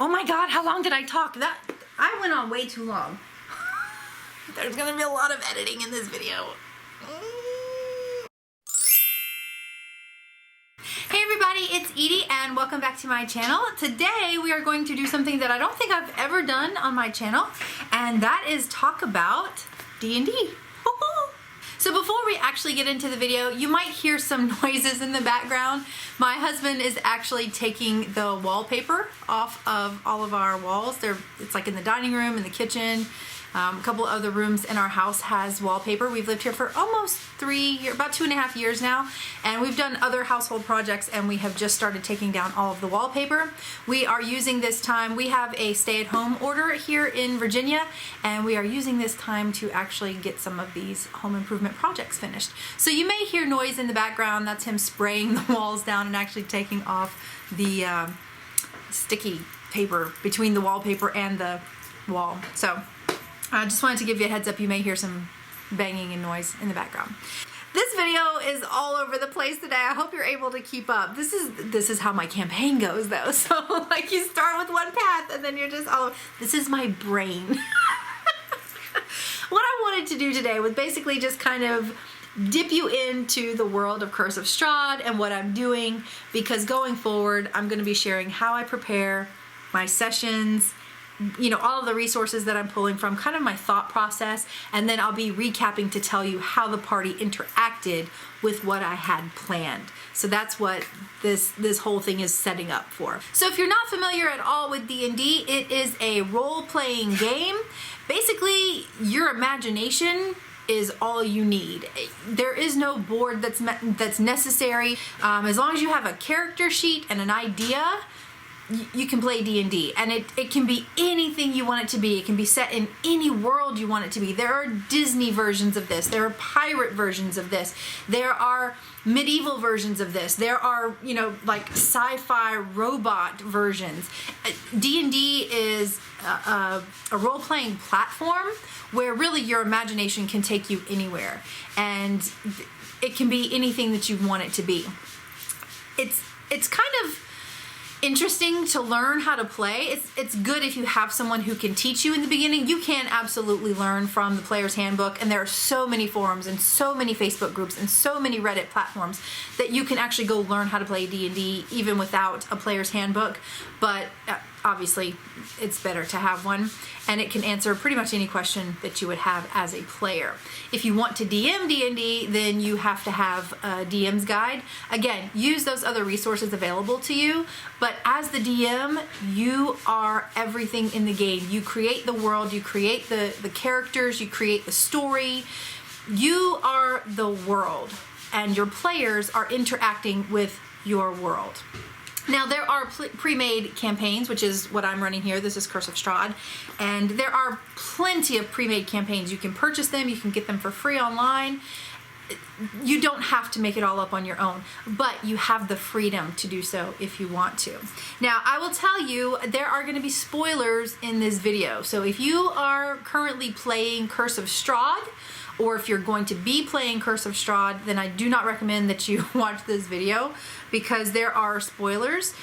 Oh my God, how long did I talk? I went on way too long. There's gonna be a lot of editing in this video. Hey everybody, it's Edie and welcome back to my channel. Today we are going to do something that I don't think I've ever done on my channel, and that is talk about D&D. So before we actually get into the video, you might hear some noises in the background. My husband is actually taking the wallpaper off of all of our walls. It's like in the dining room, in the kitchen. A couple other rooms in our house has wallpaper. We've lived here for almost about 2.5 years now, and we've done other household projects, and we have just started taking down all of the wallpaper. We are using this time, we have a stay-at-home order here in Virginia, and we are using this time to actually get some of these home improvement projects finished. So you may hear noise in the background. That's him spraying the walls down and actually taking off the sticky paper between the wallpaper and the wall. So I just wanted to give you a heads up. You may hear some banging and noise in the background. This video is all over the place today. I hope you're able to keep up. This is how my campaign goes though. So like you start with one path and then you're just all over. This is my brain. What I wanted to do today was basically just kind of dip you into the world of Curse of Strahd and what I'm doing, because going forward I'm going to be sharing how I prepare my sessions, you know, all of the resources that I'm pulling from, kind of my thought process, and then I'll be recapping to tell you how the party interacted with what I had planned. So that's what this whole thing is setting up for. So if you're not familiar at all with D&D, it is a role-playing game. Basically, your imagination is all you need. There is no board that's necessary. As long as you have a character sheet and an idea, you can play D&D, and it can be anything you want it to be. It can be set in any world you want it to be. There are Disney versions of this. There are pirate versions of this. There are medieval versions of this. There are, you know, like sci-fi robot versions. D&D is a role-playing platform where really your imagination can take you anywhere, and it can be anything that you want it to be. It's kind of interesting to learn how to play. It's good if you have someone who can teach you in the beginning. You can absolutely learn from the player's handbook, and there are so many forums and so many Facebook groups and so many Reddit platforms that you can actually go learn how to play D&D even without a player's handbook. But obviously it's better to have one, and it can answer pretty much any question that you would have as a player. If you want to DM D&D, then you have to have a DM's guide. Again, use those other resources available to you, but as the DM, you are everything in the game. You create the world, you create the characters, you create the story. You are the world, and your players are interacting with your world. Now, there are pre-made campaigns, which is what I'm running here. This is Curse of Strahd, and there are plenty of pre-made campaigns. You can purchase them, you can get them for free online. You don't have to make it all up on your own, but you have the freedom to do so if you want to. Now, I will tell you, there are going to be spoilers in this video. So if you are currently playing Curse of Strahd, or if you're going to be playing Curse of Strahd, then I do not recommend that you watch this video because there are spoilers.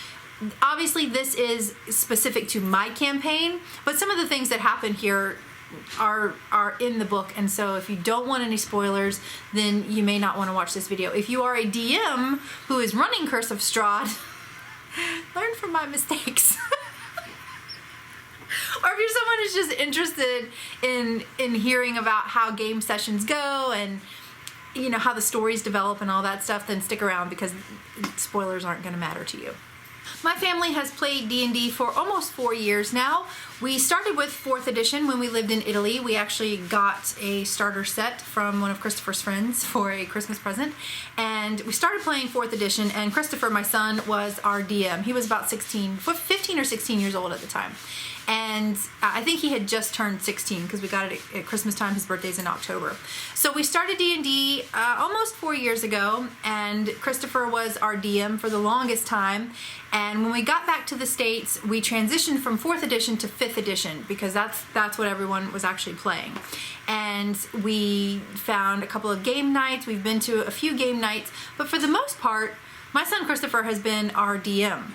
Obviously, this is specific to my campaign, but some of the things that happen here are in the book, and so if you don't want any spoilers, then you may not want to watch this video. If you are a DM who is running Curse of Strahd, learn from my mistakes. Or if you're someone who's just interested in hearing about how game sessions go and, you know, how the stories develop and all that stuff, then stick around because spoilers aren't going to matter to you. My family has played D&D for almost 4 years now. We started with 4th edition when we lived in Italy. We actually got a starter set from one of Christopher's friends for a Christmas present, and we started playing 4th edition, and Christopher, my son, was our DM. He was about 15 or 16 years old at the time. And I think he had just turned 16 because we got it at Christmas time. His birthday's in October. So we started D&D almost 4 years ago, and Christopher was our DM for the longest time. And when we got back to the States, we transitioned from 4th edition to 5th edition because that's what everyone was actually playing. And we found a couple of game nights. We've been to a few game nights, but for the most part, my son Christopher has been our DM.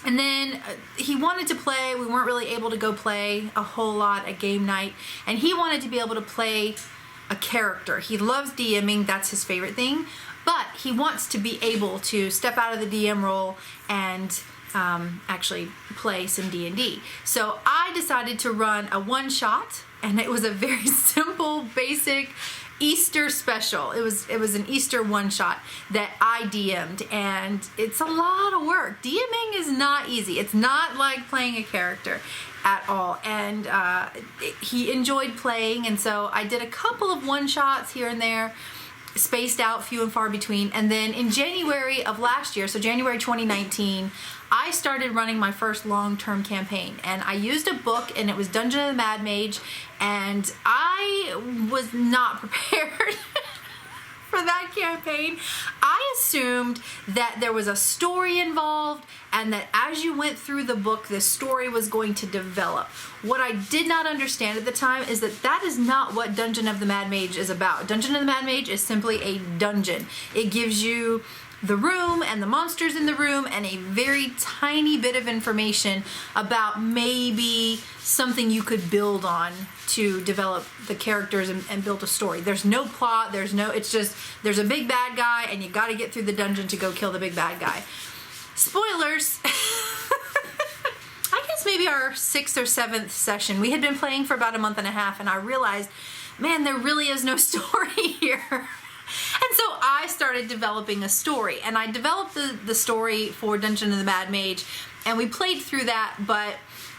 And then he wanted to play. We weren't really able to go play a whole lot at game night. And he wanted to be able to play a character. He loves DMing. That's his favorite thing. But he wants to be able to step out of the DM role and actually play some D&D. So I decided to run a one-shot. And it was a very simple, basic Easter special. It was an Easter one-shot that I DM'd, and it's a lot of work. DMing is not easy. It's not like playing a character at all. And he enjoyed playing, and so I did a couple of one-shots here and there, spaced out, few and far between. And then in January of last year, so January 2019, I started running my first long-term campaign, and I used a book, and it was Dungeon of the Mad Mage, and I was not prepared for that campaign. I assumed that there was a story involved, and that as you went through the book, this story was going to develop. What I did not understand at the time is that that is not what Dungeon of the Mad Mage is about. Dungeon of the Mad Mage is simply a dungeon. It gives you the room and the monsters in the room and a very tiny bit of information about maybe something you could build on to develop the characters and build a story. There's no plot, it's just, there's a big bad guy and you gotta get through the dungeon to go kill the big bad guy. Spoilers! I guess maybe our 6th or 7th session, we had been playing for about a month and a half, and I realized, man, there really is no story here. And so I started developing a story, and I developed the story for Dungeon of the Mad Mage, and we played through that, but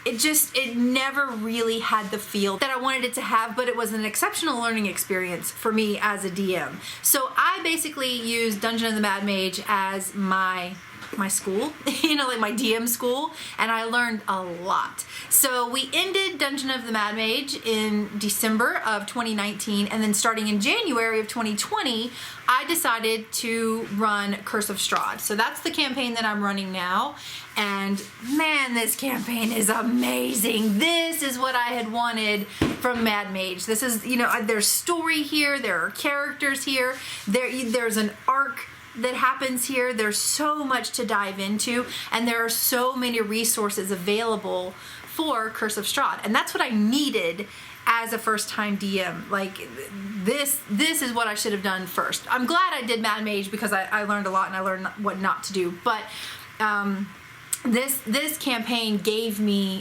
it never really had the feel that I wanted it to have, but it was an exceptional learning experience for me as a DM. So I basically used Dungeon of the Mad Mage as my school, like my DM school, and I learned a lot. So we ended Dungeon of the Mad Mage in December of 2019, and then starting in January of 2020, I decided to run Curse of Strahd. So that's the campaign that I'm running now, and man, this campaign is amazing. This is what I had wanted from Mad Mage. This is, there's story here, there are characters here, there's an arc that happens here. There's so much to dive into, and there are so many resources available for Curse of Strahd, and that's what I needed as a first-time DM. Like, this is what I should have done first. I'm glad I did Mad Mage because I learned a lot and I learned what not to do, but this campaign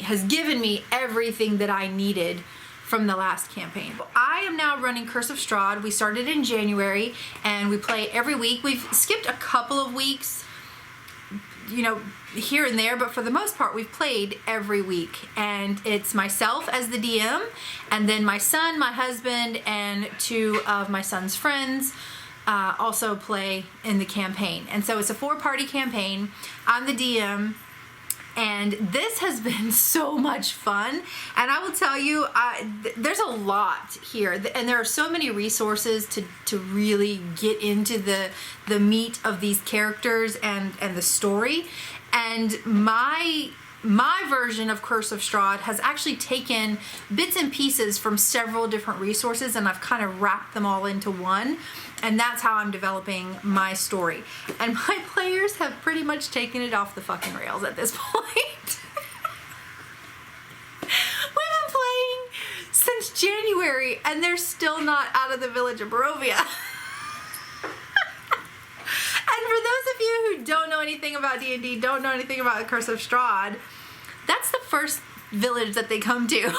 has given me everything that I needed from the last campaign. I am now running Curse of Strahd. We started in January, and we play every week. We've skipped a couple of weeks, here and there, but for the most part, we've played every week. And it's myself as the DM, and then my son, my husband, and 2 of my son's friends also play in the campaign. And so it's a 4-party campaign. I'm the DM, and this has been so much fun. And I will tell you, there's a lot here, and there are so many resources to really get into the meat of these characters and the story. And my version of Curse of Strahd has actually taken bits and pieces from several different resources, and I've kind of wrapped them all into one. And that's how I'm developing my story. And my players have pretty much taken it off the fucking rails at this point. We've been playing since January, and they're still not out of the village of Barovia. And for those of you who don't know anything about D&D, don't know anything about the Curse of Strahd, that's the first village that they come to.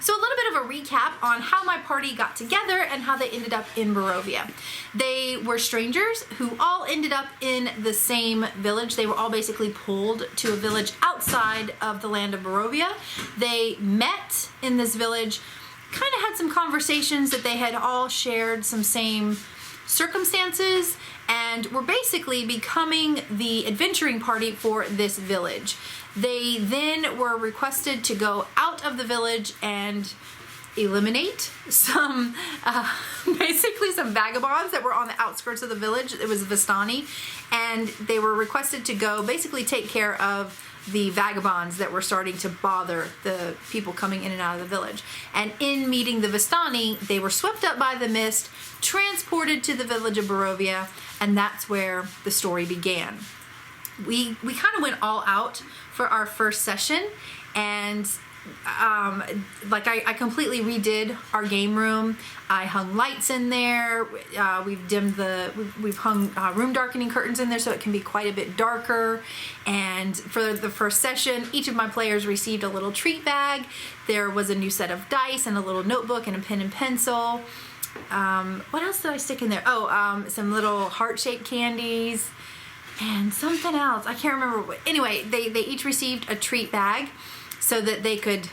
So a little bit of a recap on how my party got together and how they ended up in Barovia. They were strangers who all ended up in the same village. They were all basically pulled to a village outside of the land of Barovia. They met in this village, kind of had some conversations that they had all shared some same circumstances, and were basically becoming the adventuring party for this village. They then were requested to go out of the village and eliminate some, basically some vagabonds that were on the outskirts of the village. It was Vistani, and they were requested to go basically take care of the vagabonds that were starting to bother the people coming in and out of the village. And in meeting the Vistani, they were swept up by the mist, transported to the village of Barovia, and that's where the story began. we kind of went all out for our first session, and like I completely redid our game room. I hung lights in there. We've hung room darkening curtains in there so it can be quite a bit darker. And for the first session, each of my players received a little treat bag. There was a new set of dice and a little notebook and a pen and pencil. What else did I stick in there? Some little heart-shaped candies and something else. I can't remember. Anyway, they each received a treat bag so that they could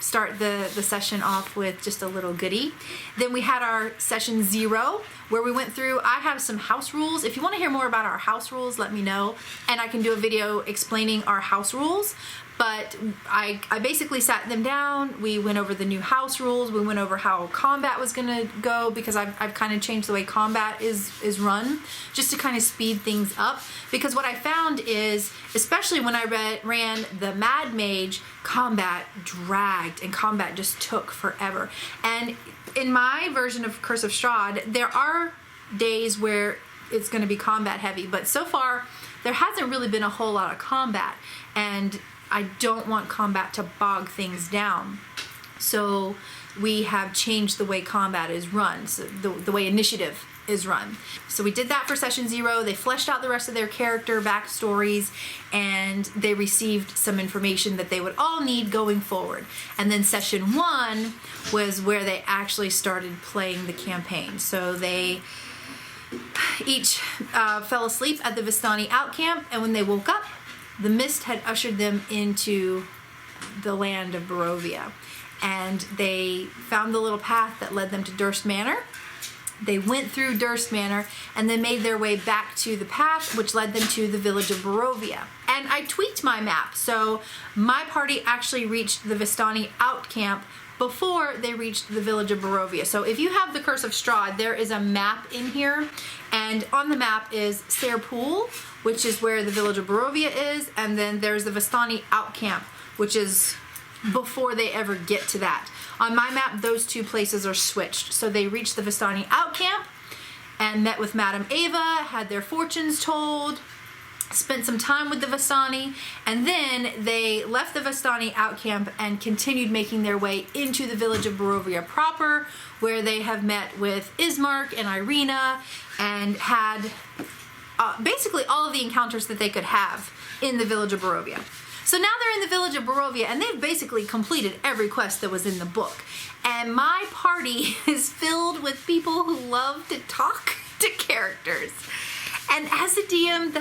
start the session off with just a little goodie. Then we had our session 0 where we went through. I have some house rules. If you want to hear more about our house rules, let me know, and I can do a video explaining our house rules. But I basically sat them down. We went over the new house rules. We went over how combat was going to go, because I've kind of changed the way combat is run, just to kind of speed things up. Because what I found is, especially when I ran the Mad Mage, combat dragged and combat just took forever. And in my version of Curse of Strahd, there are days where it's going to be combat heavy, but so far there hasn't really been a whole lot of combat, and I don't want combat to bog things down. So we have changed the way combat is run, so the way initiative is run. So we did that for session 0. They fleshed out the rest of their character backstories, and they received some information that they would all need going forward. And then session 1 was where they actually started playing the campaign. So they each fell asleep at the Vistani outcamp, and when they woke up, the mist had ushered them into the land of Barovia, and they found the little path that led them to Durst Manor. They went through Durst Manor and then made their way back to the path which led them to the village of Barovia. And I tweaked my map, so my party actually reached the Vistani outcamp before they reached the village of Barovia. So if you have the Curse of Strahd, there is a map in here, and on the map is Serpool, which is where the village of Barovia is, and then there's the Vistani outcamp, which is before they ever get to that. On my map, those two places are switched. So they reached the Vistani outcamp and met with Madame Ava, had their fortunes told, spent some time with the Vistani, and then they left the Vistani outcamp and continued making their way into the village of Barovia proper, where they have met with Ismark and Irina and had basically all of the encounters that they could have in the village of Barovia. So now they're in the village of Barovia, and they've basically completed every quest that was in the book. And my party is filled with people who love to talk to characters. And as a DM,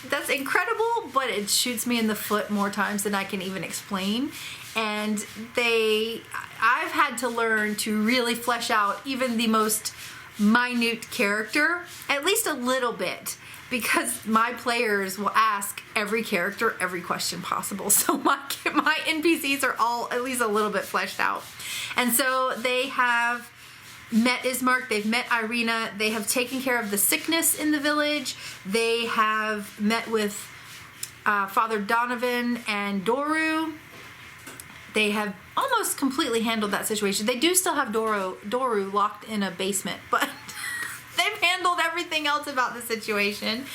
that's incredible, but it shoots me in the foot more times than I can even explain. And I've had to learn to really flesh out even the most minute character, at least a little bit, because my players will ask every character every question possible. So my NPCs are all at least a little bit fleshed out. And so they have met Ismark, they've met Irina, they have taken care of the sickness in the village, they have met with Father Donovan and Doru. They have almost completely handled that situation. They do still have Doru locked in a basement, but they've handled everything else about the situation.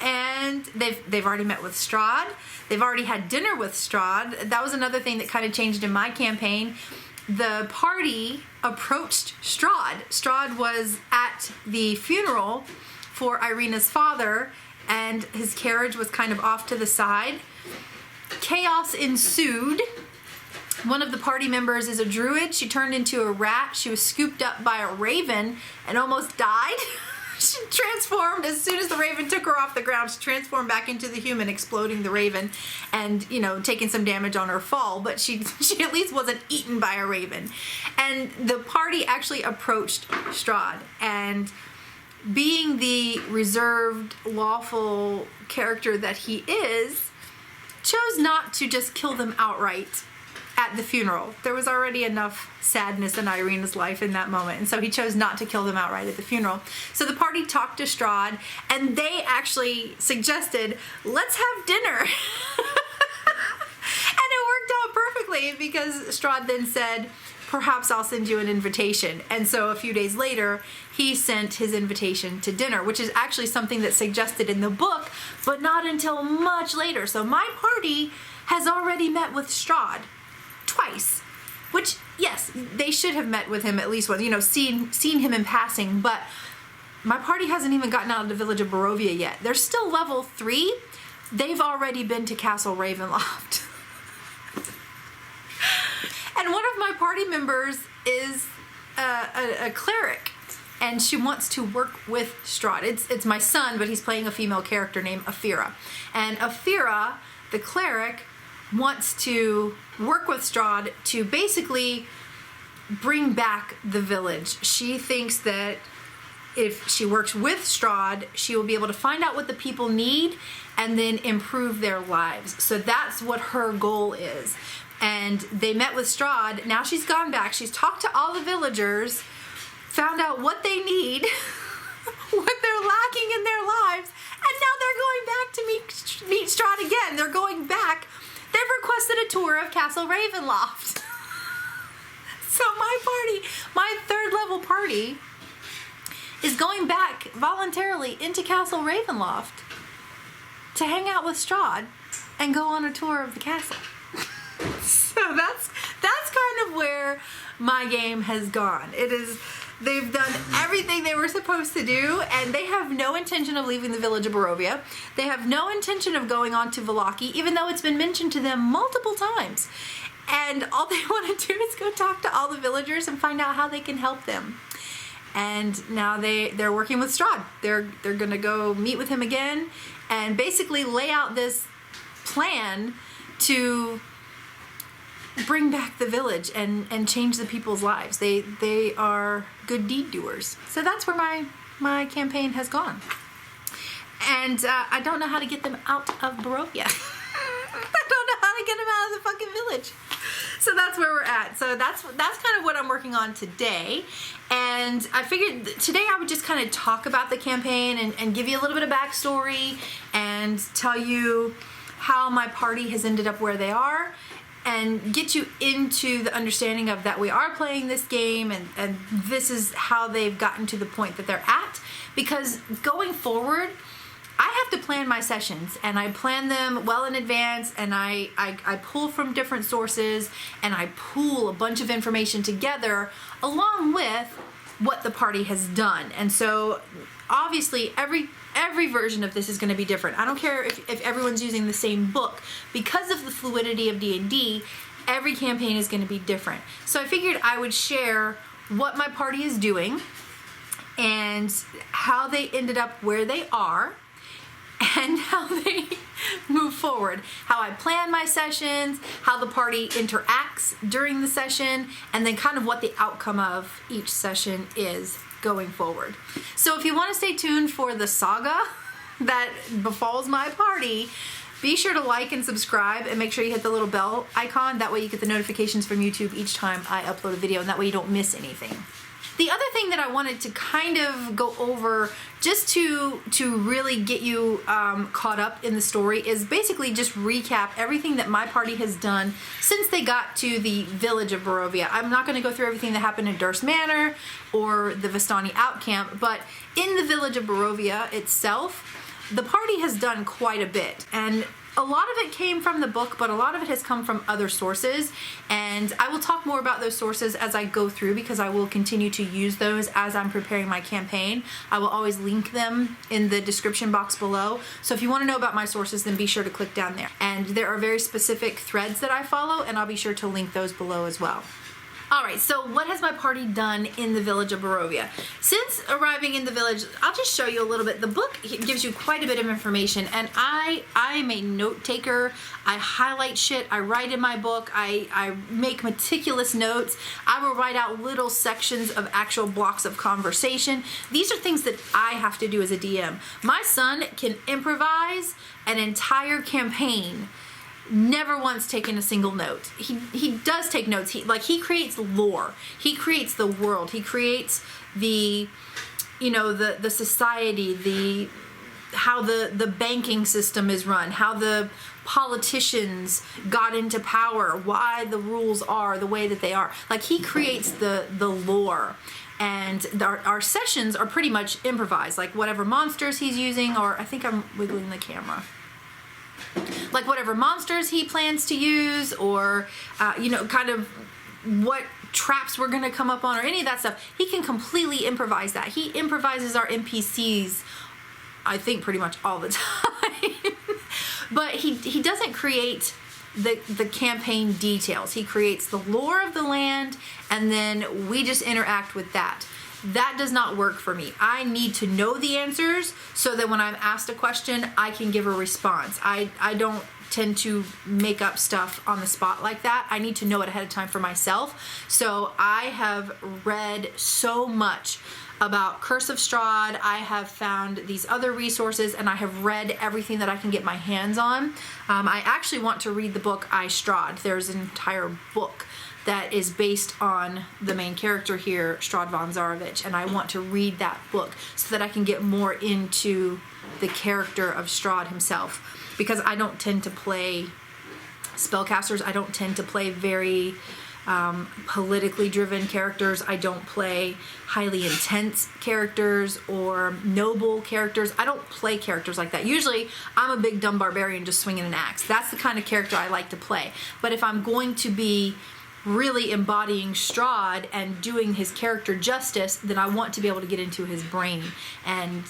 And they've already met with Strahd. They've already had dinner with Strahd. That was another thing that kind of changed in my campaign. The party approached Strahd. Strahd was at the funeral for Irina's father, and his carriage was kind of off to the side. Chaos ensued. One of the party members is a druid. She turned into a rat. She was scooped up by a raven and almost died. She transformed as soon as the raven took her off the ground. She transformed back into the human, exploding the raven and, taking some damage on her fall. But she at least wasn't eaten by a raven. And the party actually approached Strahd, and being the reserved, lawful character that he is, chose not to just kill them outright at the funeral. There was already enough sadness in Irina's life in that moment, and so he chose not to kill them outright at the funeral. So the party talked to Strahd, and they actually suggested, let's have dinner. And it worked out perfectly, because Strahd then said, perhaps I'll send you an invitation. And so a few days later, he sent his invitation to dinner, which is actually something that's suggested in the book, but not until much later. So my party has already met with Strahd twice, which, yes, they should have met with him at least once, seen him in passing, but my party hasn't even gotten out of the village of Barovia yet. They're still level 3. They've already been to Castle Ravenloft. And one of my party members is a cleric, and she wants to work with Strahd. It's my son, but he's playing a female character named Aphira. And Aphira, the cleric, wants to work with Strahd to basically bring back the village. She thinks that if she works with Strahd, she will be able to find out what the people need and then improve their lives. So that's what her goal is. And they met with Strahd. Now she's gone back. She's talked to all the villagers, found out what they need, what they're lacking in their lives, and now they're going back to meet Strahd again. They're going back. They've requested a tour of Castle Ravenloft. So my 3rd level party, is going back voluntarily into Castle Ravenloft to hang out with Strahd and go on a tour of the castle. So that's kind of where my game has gone. They've done everything they were supposed to do, and they have no intention of leaving the village of Barovia. They have no intention of going on to Vallaki, even though it's been mentioned to them multiple times. And all they want to do is go talk to all the villagers and find out how they can help them. And now they're working with Strahd. They're going to go meet with him again and basically lay out this plan to bring back the village and change the people's lives. They are good deed doers. So that's where my campaign has gone. And I don't know how to get them out of Barovia. I don't know how to get them out of the fucking village. So that's where we're at. So that's kind of what I'm working on today. And I figured today I would just kind of talk about the campaign and give you a little bit of backstory and tell you how my party has ended up where they are and get you into the understanding of that we are playing this game and this is how they've gotten to the point that they're at. Because going forward, I have to plan my sessions, and I plan them well in advance, and I pull from different sources, and I pool a bunch of information together along with what the party has done. And so obviously every version of this is going to be different. I don't care if everyone's using the same book. Because of the fluidity of D&D, every campaign is going to be different. So I figured I would share what my party is doing and how they ended up where they are, and how they move forward, how I plan my sessions, how the party interacts during the session, and then kind of what the outcome of each session is going forward. So if you want to stay tuned for the saga that befalls my party, be sure to like and subscribe and make sure you hit the little bell icon. That way you get the notifications from YouTube each time I upload a video, and that way you don't miss anything. The other thing that I wanted to kind of go over just to really get you caught up in the story is basically just recap everything that my party has done since they got to the village of Barovia. I'm not going to go through everything that happened in Durst Manor or the Vistani Outcamp, but in the village of Barovia itself, the party has done quite a bit. And a lot of it came from the book, but a lot of it has come from other sources, and I will talk more about those sources as I go through because I will continue to use those as I'm preparing my campaign. I will always link them in the description box below, so if you want to know about my sources, then be sure to click down there. And there are very specific threads that I follow, and I'll be sure to link those below as well. Alright, so what has my party done in the village of Barovia? Since arriving in the village, I'll just show you a little bit. The book gives you quite a bit of information, and I'm a note taker. I highlight shit. I write in my book. I make meticulous notes. I will write out little sections of actual blocks of conversation. These are things that I have to do as a DM. My son can improvise an entire campaign, never once taken a single note. He does take notes. He creates lore. He creates the world. He creates the society, how the banking system is run, how the politicians got into power, why the rules are the way that they are. Like, he creates the lore. And our sessions are pretty much improvised, like whatever monsters he's using, or I think I'm wiggling the camera. Like whatever monsters he plans to use, or, you know, kind of what traps we're going to come up on, or any of that stuff. He can completely improvise that. He improvises our NPCs, I think, pretty much all the time. But he doesn't create the campaign details. He creates the lore of the land, and then we just interact with that. That does not work for me. I need to know the answers so that when I'm asked a question, I can give a response. I don't tend to make up stuff on the spot like that. I need to know it ahead of time for myself. So I have read so much about Curse of Strahd. I have found these other resources, and I have read everything that I can get my hands on. I actually want to read the book I Strahd. There's an entire book that is based on the main character here, Strahd von Zarovich, and I want to read that book so that I can get more into the character of Strahd himself, because I don't tend to play spellcasters. I don't tend to play very politically driven characters. I don't play highly intense characters or noble characters. I don't play characters like that. Usually I'm a big dumb barbarian just swinging an axe. That's the kind of character I like to play. But if I'm going to be really embodying Strahd and doing his character justice, then I want to be able to get into his brain and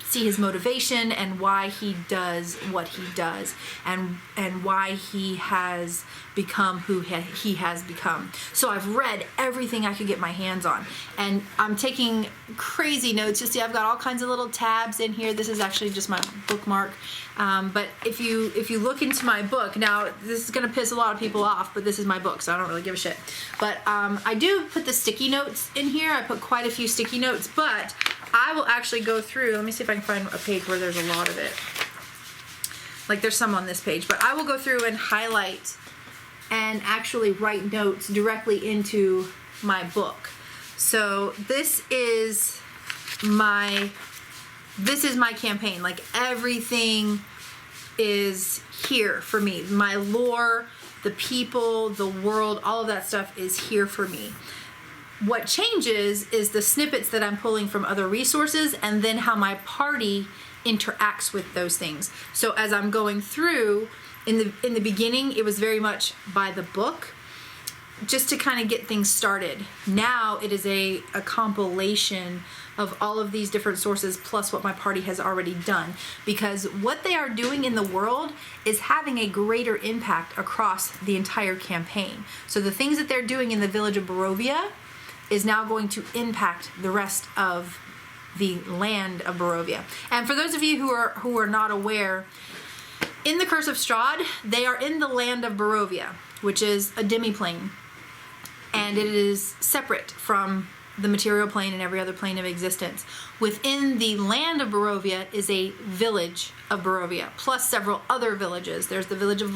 see his motivation and why he does what he does, and why he has become who he has become. So I've read everything I could get my hands on, and I'm taking crazy notes. You see, I've got all kinds of little tabs in here. This is actually just my bookmark. But if you look into my book, now this is going to piss a lot of people off, but this is my book, so I don't really give a shit. But I do put the sticky notes in here. I put quite a few sticky notes, but I will actually go through. Let me see if I can find a page where there's a lot of it. Like, there's some on this page, but I will go through and highlight and actually write notes directly into my book. So this is my campaign. Like, everything is here for me. My lore, the people, the world, all of that stuff is here for me. What changes is the snippets that I'm pulling from other resources, and then how my party interacts with those things. So as I'm going through, in the beginning, it was very much by the book, just to kind of get things started. Now it is a compilation of all of these different sources plus what my party has already done, because what they are doing in the world is having a greater impact across the entire campaign. So the things that they're doing in the village of Barovia is now going to impact the rest of the land of Barovia. And for those of you who are not aware, in the Curse of Strahd, they are in the land of Barovia, which is a demiplane, and it is separate from the material plane and every other plane of existence. Within the land of Barovia is a village of Barovia, plus several other villages. There's the village of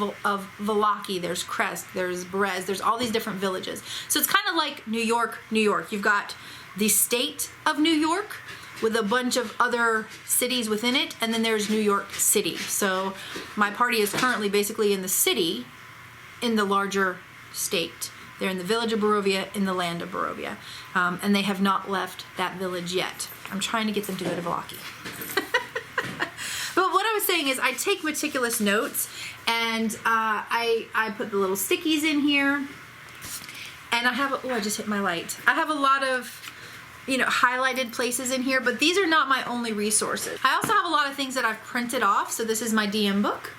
Vallaki, there's Crest, there's Berez, there's all these different villages. So it's kind of like New York, New York. You've got the state of New York with a bunch of other cities within it, and then there's New York City. So my party is currently basically in the city in the larger state. They're in the village of Barovia, in the land of Barovia. And they have not left that village yet. I'm trying to get them to go to Vallaki. But what I was saying is I take meticulous notes, and I put the little stickies in here. And I have, I just hit my light. I have a lot of, highlighted places in here, but these are not my only resources. I also have a lot of things that I've printed off. So this is my DM book.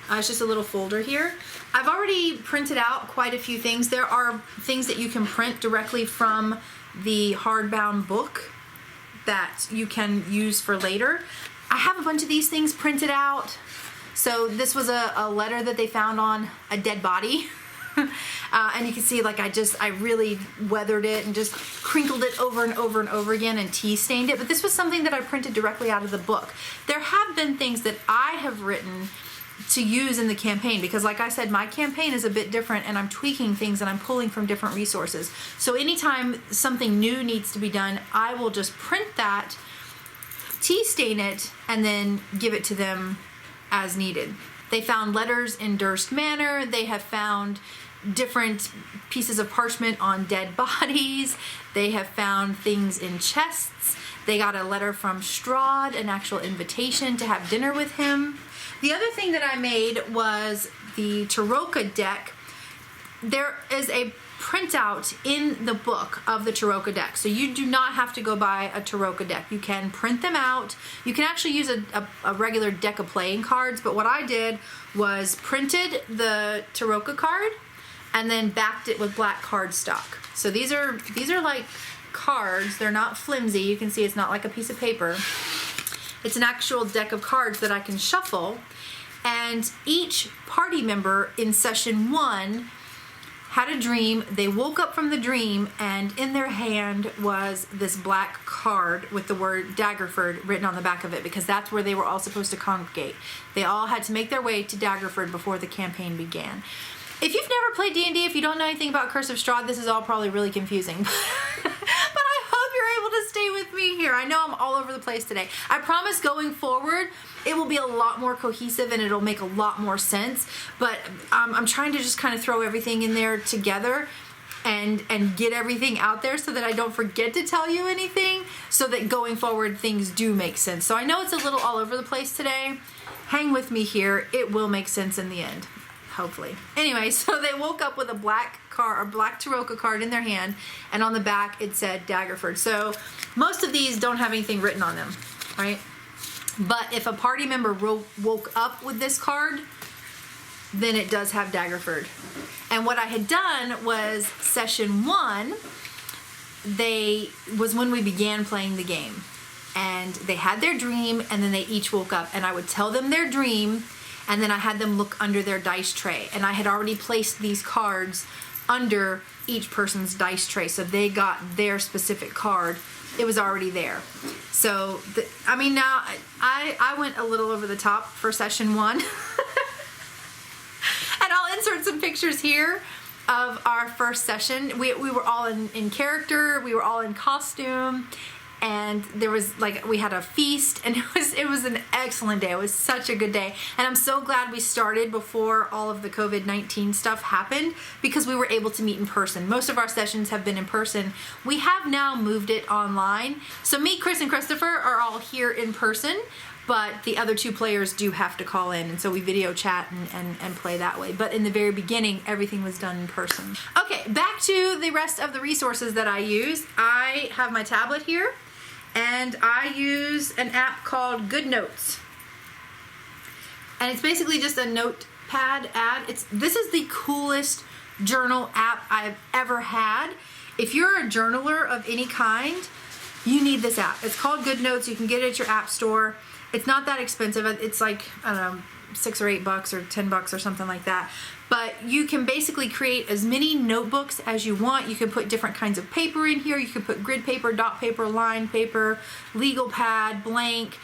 It's just a little folder here. I've already printed out quite a few things. There are things that you can print directly from the hardbound book that you can use for later. I have a bunch of these things printed out. So this was a letter that they found on a dead body. And you can see, like, I really weathered it and just crinkled it over and over and over again and tea stained it. But this was something that I printed directly out of the book. There have been things that I have written to use in the campaign, because like I said, my campaign is a bit different, and I'm tweaking things and I'm pulling from different resources. So anytime something new needs to be done, I will just print that, tea stain it, and then give it to them as needed. They found letters in Durst Manor. They have found different pieces of parchment on dead bodies. They have found things in chests. They got a letter from Strahd, an actual invitation to have dinner with him. The other thing that I made was the Taroka deck. There is a printout in the book of the Taroka deck, so you do not have to go buy a Taroka deck. You can print them out. You can actually use a regular deck of playing cards, but what I did was printed the Taroka card and then backed it with black cardstock. So these are like cards. They're not flimsy. You can see it's not like a piece of paper. It's an actual deck of cards that I can shuffle, and each party member in session 1 had a dream. They woke up from the dream, and in their hand was this black card with the word Daggerford written on the back of it, because that's where they were all supposed to congregate. They all had to make their way to Daggerford before the campaign began. If you've never played D&D, if you don't know anything about Curse of Strahd, this is all probably really confusing. But I hope you're able to stay with me here. I know I'm all over the place today. I promise going forward, it will be a lot more cohesive and it'll make a lot more sense. But I'm trying to just kind of throw everything in there together and get everything out there so that I don't forget to tell you anything, so that going forward things do make sense. So I know it's a little all over the place today. Hang with me here. It will make sense in the end. Hopefully. Anyway, so they woke up with a black Taroka card in their hand, and on the back it said Daggerford. So most of these don't have anything written on them, right? But if a party member woke up with this card, then it does have Daggerford. And what I had done was session 1, was when we began playing the game. And they had their dream, and then they each woke up, and I would tell them their dream, and then I had them look under their dice tray. And I had already placed these cards under each person's dice tray, so they got their specific card. It was already there. So, now I went a little over the top for session 1. And I'll insert some pictures here of our first session. We were all in character. We were all in costume. And there was we had a feast, and it was an excellent day. It was such a good day, and I'm so glad we started before all of the COVID-19 stuff happened, because we were able to meet in person. Most of our sessions have been in person. We have now moved it online, so me, Chris, and Christopher are all here in person, but the other 2 players do have to call in, and so we video chat and play that way. But in the very beginning, everything was done in person. Okay, back to the rest of the resources that I use. I have my tablet here, and I use an app called Goodnotes. And it's basically just a notepad app. This is the coolest journal app I've ever had. If you're a journaler of any kind, you need this app. It's called Goodnotes. You can get it at your app store. It's not that expensive. It's like, I don't know, $6 or $8 or $10 or something like that. But you can basically create as many notebooks as you want. You can put different kinds of paper in here. You can put grid paper, dot paper, line paper, legal pad, blank.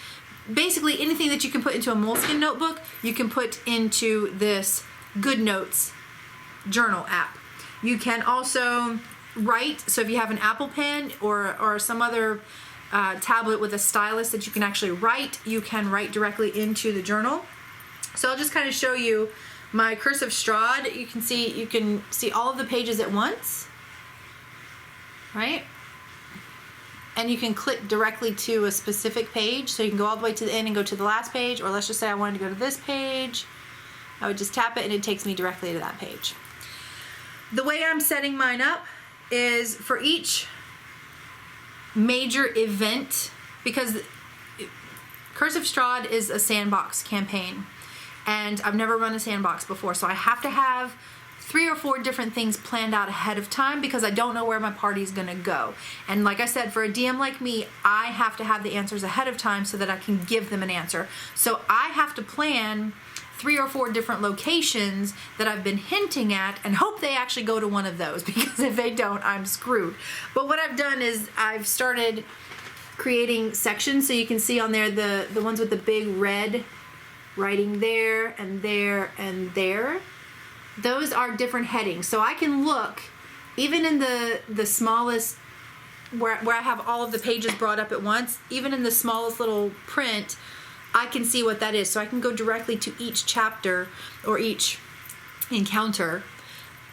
Basically anything that you can put into a Moleskine notebook, you can put into this Goodnotes journal app. You can also write. So if you have an Apple Pen or some other tablet with a stylus that you can actually write, you can write directly into the journal. So I'll just kind of show you my Curse of Strahd. You can see all of the pages at once, right? And you can click directly to a specific page. So you can go all the way to the end and go to the last page, or let's just say I wanted to go to this page. I would just tap it and it takes me directly to that page. The way I'm setting mine up is for each major event, because Curse of Strahd is a sandbox campaign. And I've never run a sandbox before, so I have to have 3 or 4 different things planned out ahead of time, because I don't know where my party's gonna go. And like I said, for a DM like me, I have to have the answers ahead of time so that I can give them an answer. So I have to plan 3 or 4 different locations that I've been hinting at and hope they actually go to one of those, because if they don't, I'm screwed. But what I've done is I've started creating sections, so you can see on there the ones with the big red writing there and there and there. Those are different headings. So I can look, even in the smallest where I have all of the pages brought up at once, even in the smallest little print, I can see what that is. So I can go directly to each chapter or each encounter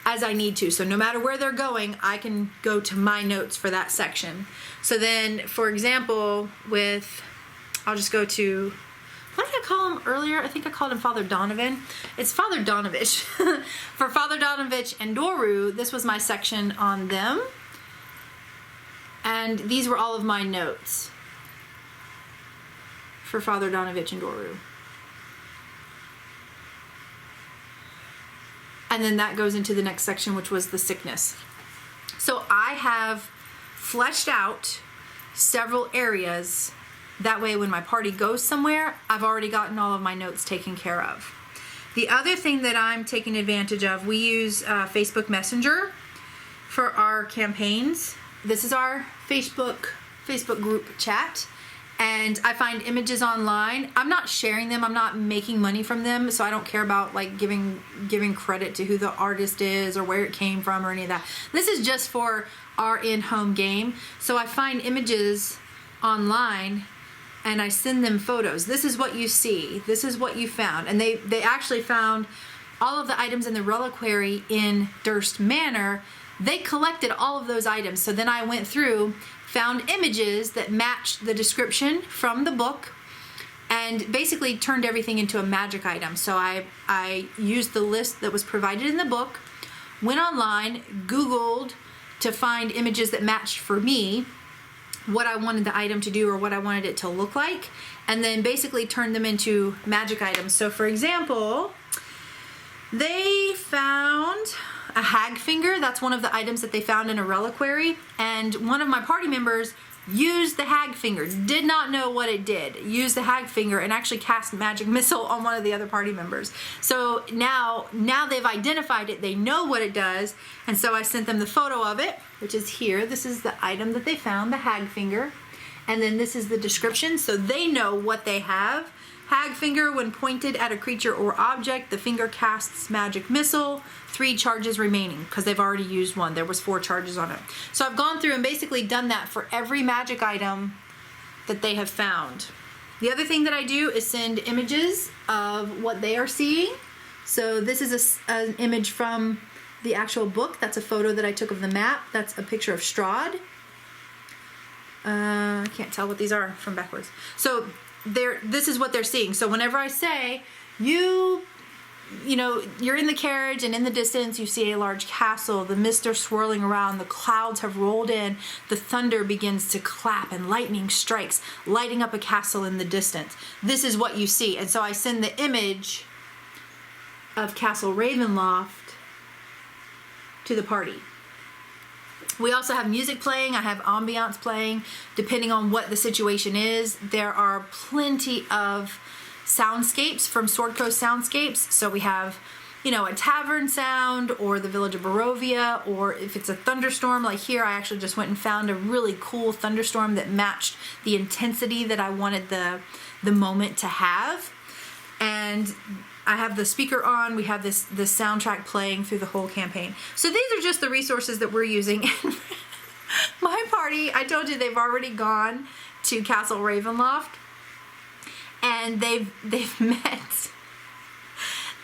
as I need to. So no matter where they're going, I can go to my notes for that section. So then, for example, I'll just go to, what did I call him earlier? I think I called him Father Donovan. It's Father Donovich. For Father Donovich and Doru, this was my section on them. And these were all of my notes for Father Donovich and Doru. And then that goes into the next section, which was the sickness. So I have fleshed out several areas. That way, when my party goes somewhere, I've already gotten all of my notes taken care of. The other thing that I'm taking advantage of, we use Facebook Messenger for our campaigns. This is our Facebook group chat. And I find images online. I'm not sharing them. I'm not making money from them. So I don't care about like giving credit to who the artist is or where it came from or any of that. This is just for our in-home game. So I find images online and I send them photos. This is what you see. This is what you found. And they actually found all of the items in the reliquary in Durst Manor. They collected all of those items. So then I went through, found images that matched the description from the book, and basically turned everything into a magic item. So I used the list that was provided in the book, went online, Googled to find images that matched for me what I wanted the item to do or what I wanted it to look like, and then basically turned them into magic items. So for example, they found a hag finger. That's one of the items that they found in a reliquary, and one of my party members used the hag finger, did not know what it did, used the hag finger and actually cast magic missile on one of the other party members. So now they've identified it, they know what it does, and so I sent them the photo of it, which is here. This is the item that they found, the hag finger, and then this is the description, so they know what they have. Hag finger, when pointed at a creature or object, the finger casts magic missile, 3 charges remaining, because they've already used one. There was 4 charges on it. So I've gone through and basically done that for every magic item that they have found. The other thing that I do is send images of what they are seeing. So this is an image from the actual book. That's a photo that I took of the map. That's a picture of Strahd. I can't tell what these are from backwards. So this is what they're seeing. So whenever I say, you're in the carriage and in the distance you see a large castle, the mist are swirling around, the clouds have rolled in, the thunder begins to clap and lightning strikes, lighting up a castle in the distance. This is what you see. And so I send the image of Castle Ravenloft to the party. We also have music playing. I have ambiance playing, depending on what the situation is. There are plenty of soundscapes from Sword Coast Soundscapes. So we have, a tavern sound, or the village of Barovia, or if it's a thunderstorm like here, I actually just went and found a really cool thunderstorm that matched the intensity that I wanted the moment to have. And I have the speaker on. We have this soundtrack playing through the whole campaign. So these are just the resources that we're using. My party, I told you they've already gone to Castle Ravenloft, and they've met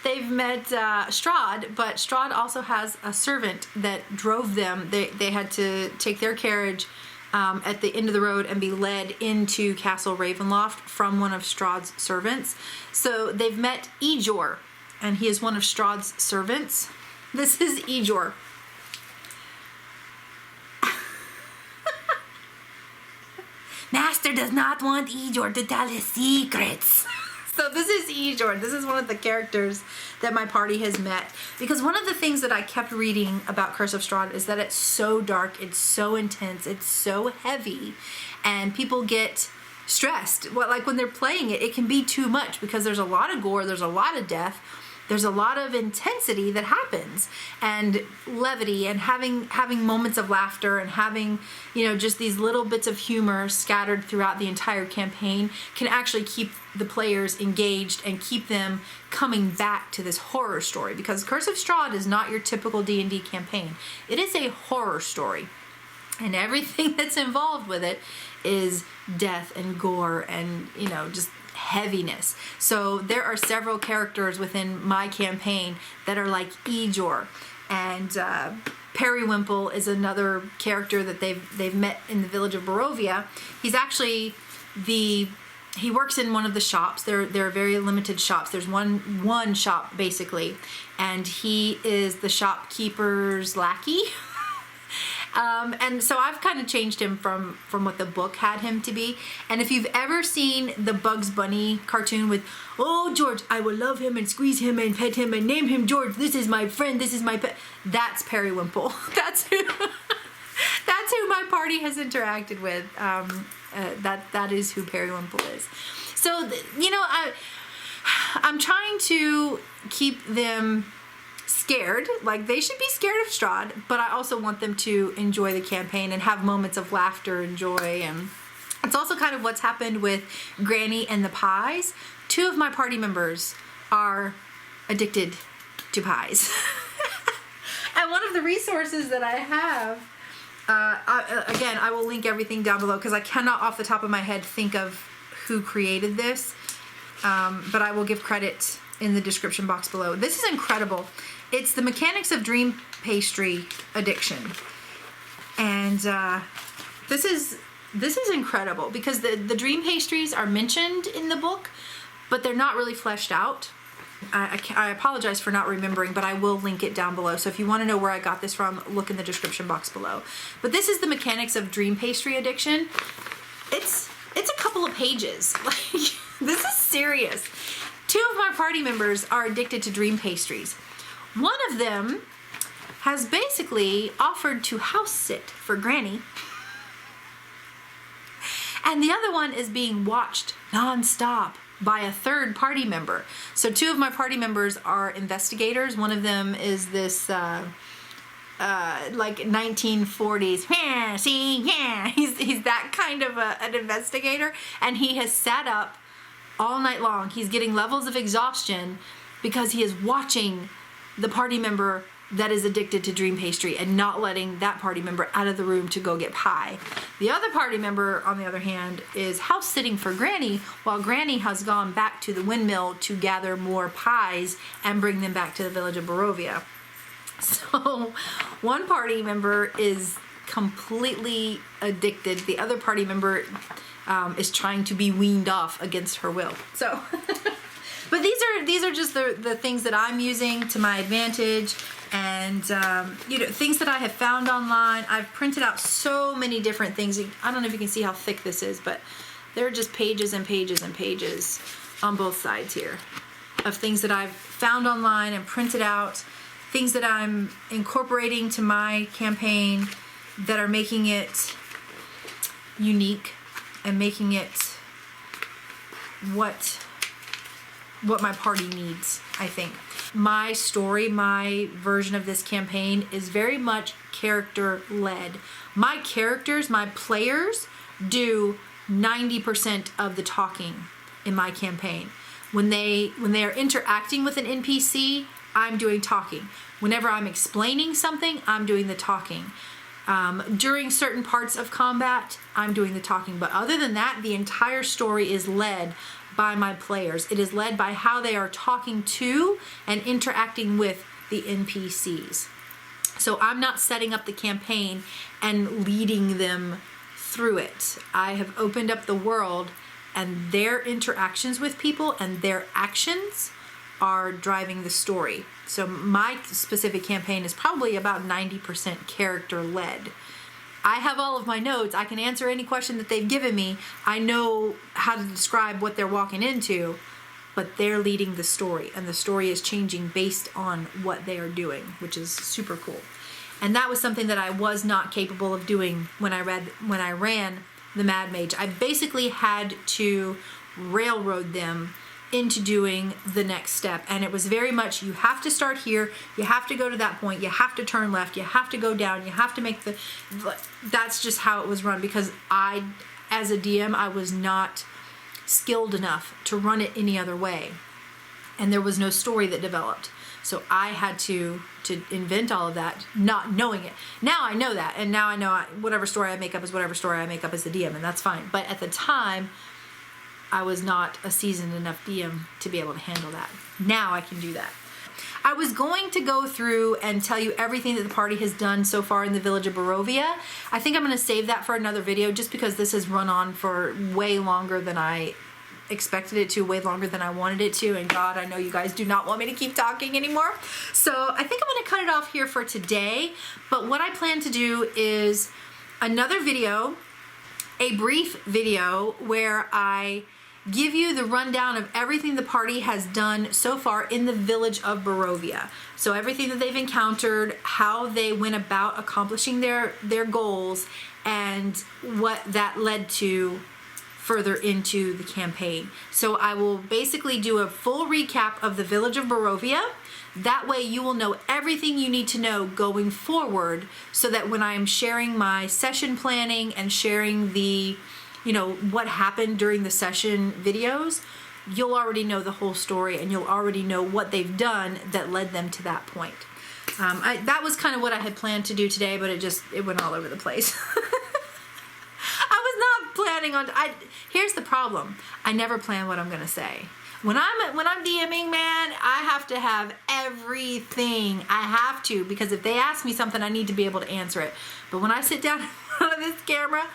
Strahd, but Strahd also has a servant that drove them. They had to take their carriage at the end of the road and be led into Castle Ravenloft from one of Strahd's servants. So they've met Ejor, and he is one of Strahd's servants. This is Ejor. Master does not want Ejor to tell his secrets. So this is Ejor. This is one of the characters that my party has met. Because one of the things that I kept reading about Curse of Strahd is that it's so dark, it's so intense, it's so heavy, and people get stressed. Well, like when they're playing it, it can be too much because there's a lot of gore, there's a lot of death, there's a lot of intensity that happens, and levity, and having moments of laughter, and having, just these little bits of humor scattered throughout the entire campaign can actually keep the players engaged and keep them coming back to this horror story, because Curse of Strahd is not your typical D&D campaign. It is a horror story. And everything that's involved with it is death and gore and, you know, just heaviness. So there are several characters within my campaign that are like Ejor, and Periwinkle is another character that they've met in the village of Barovia. He's actually he works in one of the shops. There are very limited shops. There's one shop basically, and he is the shopkeeper's lackey. And so I've kind of changed him from what the book had him to be. And if you've ever seen the Bugs Bunny cartoon with, oh, George, I will love him and squeeze him and pet him and name him George. This is my friend. This is my pet. That's Periwinkle. That's who my party has interacted with. That is who Periwinkle is. So, you know, I'm trying to keep them scared, like they should be scared of Strahd, but I also want them to enjoy the campaign and have moments of laughter and joy. And it's also kind of what's happened with Granny and the pies. 2 of my party members are addicted to pies. And one of the resources that I have, again, I will link everything down below because I cannot off the top of my head think of who created this, but I will give credit in the description box below. This is incredible. It's the Mechanics of Dream Pastry Addiction. And this is incredible because the dream pastries are mentioned in the book, but they're not really fleshed out. I apologize for not remembering, but I will link it down below. So if you want to know where I got this from, look in the description box below. But this is the Mechanics of Dream Pastry Addiction. It's a couple of pages. Like, this is serious. 2 of my party members are addicted to dream pastries. One of them has basically offered to house sit for Granny. And the other one is being watched nonstop by a 3rd party member. So 2 of my party members are investigators. One of them is this like 1940s, yeah, see, yeah. He's that kind of an investigator, and he has sat up all night long. He's getting levels of exhaustion because he is watching the party member that is addicted to dream pastry and not letting that party member out of the room to go get pie. The other party member, on the other hand, is house sitting for Granny while Granny has gone back to the windmill to gather more pies and bring them back to the village of Barovia. So one party member is completely addicted. The other party member is trying to be weaned off against her will. So, but these are just the things that I'm using to my advantage, and you know, things that I have found online. I've printed out so many different things. I don't know if you can see how thick this is, but there are just pages and pages and pages on both sides here of things that I've found online and printed out, things that I'm incorporating to my campaign that are making it unique and making it what my party needs, I think. My story, my version of this campaign is very much character-led. My characters, my players, do 90% of the talking in my campaign. When they are interacting with an NPC, I'm doing talking. Whenever I'm explaining something, I'm doing the talking. During certain parts of combat, I'm doing the talking. But other than that, the entire story is led by my players. It is led by how they are talking to and interacting with the NPCs. So I'm not setting up the campaign and leading them through it. I have opened up the world, and their interactions with people and their actions are driving the story. So my specific campaign is probably about 90% character led. I have all of my notes. I can answer any question that they've given me. I know how to describe what they're walking into, but they're leading the story, and the story is changing based on what they are doing, which is super cool. And that was something that I was not capable of doing when I ran the Mad Mage. I basically had to railroad them into doing the next step, and it was very much, you have to start here, you have to go to that point, you have to turn left, you have to go down, you have to make that's just how it was run, because I, as a DM, I was not skilled enough to run it any other way. and there was no story that developed. So I had to invent all of that, not knowing it. Now I know that, and now I know whatever story I make up is whatever story I make up as the DM, and that's fine. But at the time, I was not a seasoned enough DM to be able to handle that. Now I can do that. I was going to go through and tell you everything that the party has done so far in the village of Barovia. I think I'm going to save that for another video just because this has run on for way longer than I expected it to, way longer than I wanted it to, and God, I know you guys do not want me to keep talking anymore. So I think I'm going to cut it off here for today, but what I plan to do is another video, a brief video where I give you the rundown of everything the party has done so far in the village of Barovia. So everything that they've encountered, how they went about accomplishing their goals, and what that led to further into the campaign. So I will basically do a full recap of the village of Barovia. That way you will know everything you need to know going forward, so that when I'm sharing my session planning and sharing the, you know, what happened during the session videos, you'll already know the whole story and you'll already know what they've done that led them to that point. That was kind of what I had planned to do today, but it went all over the place. I was not planning on. Here's the problem. I never plan what I'm gonna say. When I'm DMing, man, I have to have everything. I have to, because if they ask me something, I need to be able to answer it. But when I sit down in front of this camera,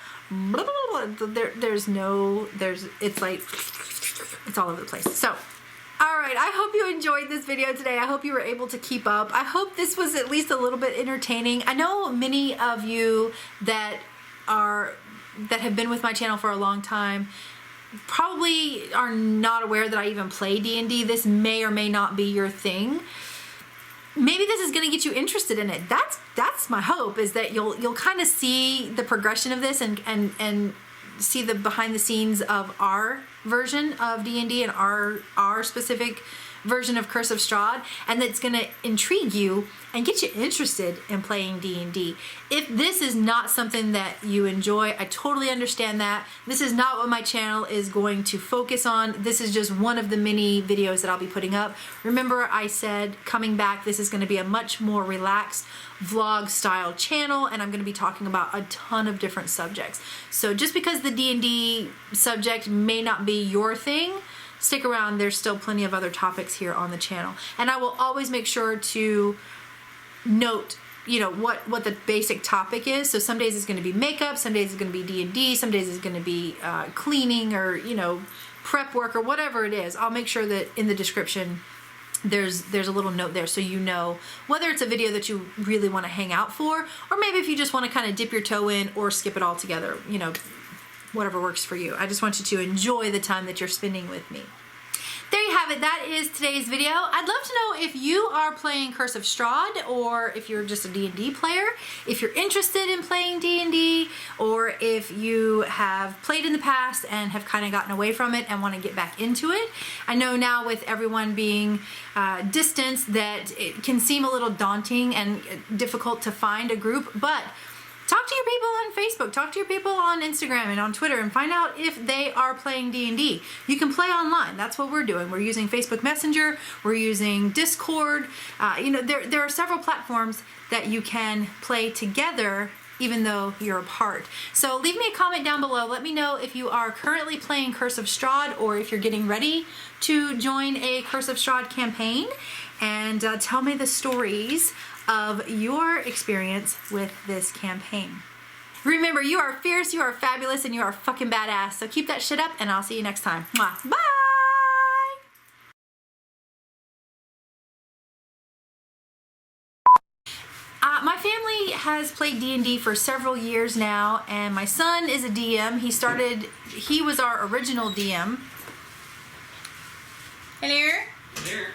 it's all over the place. So, all right, I hope you enjoyed this video today. I hope you were able to keep up. I hope this was at least a little bit entertaining. I know many of you that have been with my channel for a long time probably are not aware that I even play D&D. This may or may not be your thing. Maybe this is going to get you interested in it. That's my hope, is that you'll kind of see the progression of this and see the behind the scenes of our version of D&D and our specific version of Curse of Strahd, and that's going to intrigue you and get you interested in playing D&D. If this is not something that you enjoy, I totally understand that. This is not what my channel is going to focus on. This is just one of the many videos that I'll be putting up. Remember, I said coming back, this is going to be a much more relaxed vlog style channel, and I'm going to be talking about a ton of different subjects. So just because the D&D subject may not be your thing, stick around. There's still plenty of other topics here on the channel, and I will always make sure to note, you know, what the basic topic is. So some days it's going to be makeup, some days it's going to be D&D, some days it's going to be cleaning, or, you know, prep work, or whatever it is. I'll make sure that in the description there's a little note there, so you know whether it's a video that you really want to hang out for, or maybe if you just want to kind of dip your toe in or skip it all together, you know, whatever works for you. I just want you to enjoy the time that you're spending with me. There you have it. That is today's video. I'd love to know if you are playing Curse of Strahd, or if you're just a D&D player, if you're interested in playing D&D, or if you have played in the past and have kind of gotten away from it and want to get back into it. I know now with everyone being distanced that it can seem a little daunting and difficult to find a group, but talk to your people on Facebook, talk to your people on Instagram and on Twitter, and find out if they are playing D&D. You can play online. That's what we're doing. We're using Facebook Messenger. We're using Discord. You know, there are several platforms that you can play together even though you're apart. So leave me a comment down below. Let me know if you are currently playing Curse of Strahd, or if you're getting ready to join a Curse of Strahd campaign, and tell me the stories of your experience with this campaign. Remember, you are fierce, you are fabulous, and you are fucking badass. So keep that shit up, and I'll see you next time. Mwah. Bye! My family has played D&D for several years now, and my son is a DM. He was our original DM. Hello? Here.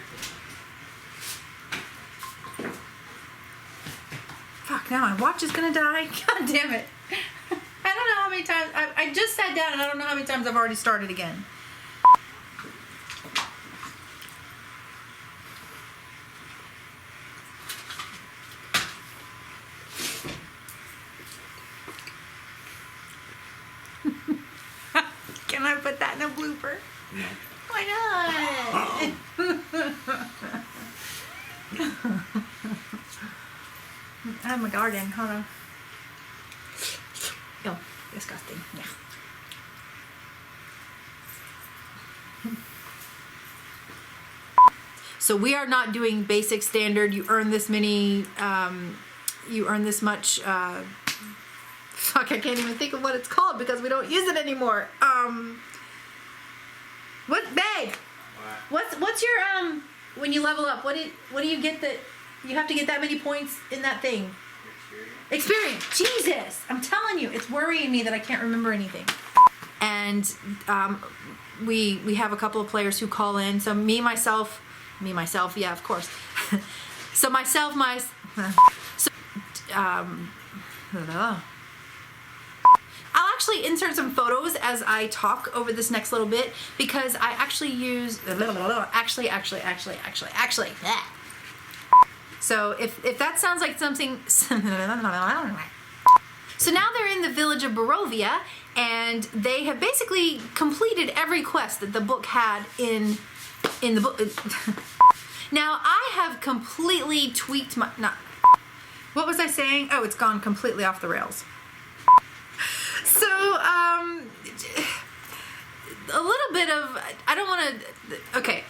Fuck, now my watch is gonna die. God damn it. I don't know how many times, I just sat down and I don't know how many times I've already started again. Can I put that in a blooper? No. Why not? I have my garden. Hold on. Oh, disgusting. Yeah. So we are not doing basic standard. You earn this many, you earn this much, fuck, I can't even think of what it's called because we don't use it anymore. What, babe? What's your, when you level up, what do you get that, you have to get that many points in that thing? Experience. Jesus, I'm telling you, it's worrying me that I can't remember anything. And we have a couple of players who call in. So me myself, yeah, of course. So myself, I'll actually insert some photos as I talk over this next little bit because I actually use actually. So if that sounds like something, so now they're in the village of Barovia, and they have basically completed every quest that the book had in the book. Now I have completely tweaked my, what was I saying? Oh, it's gone completely off the rails. So a little bit of, I don't want to, okay,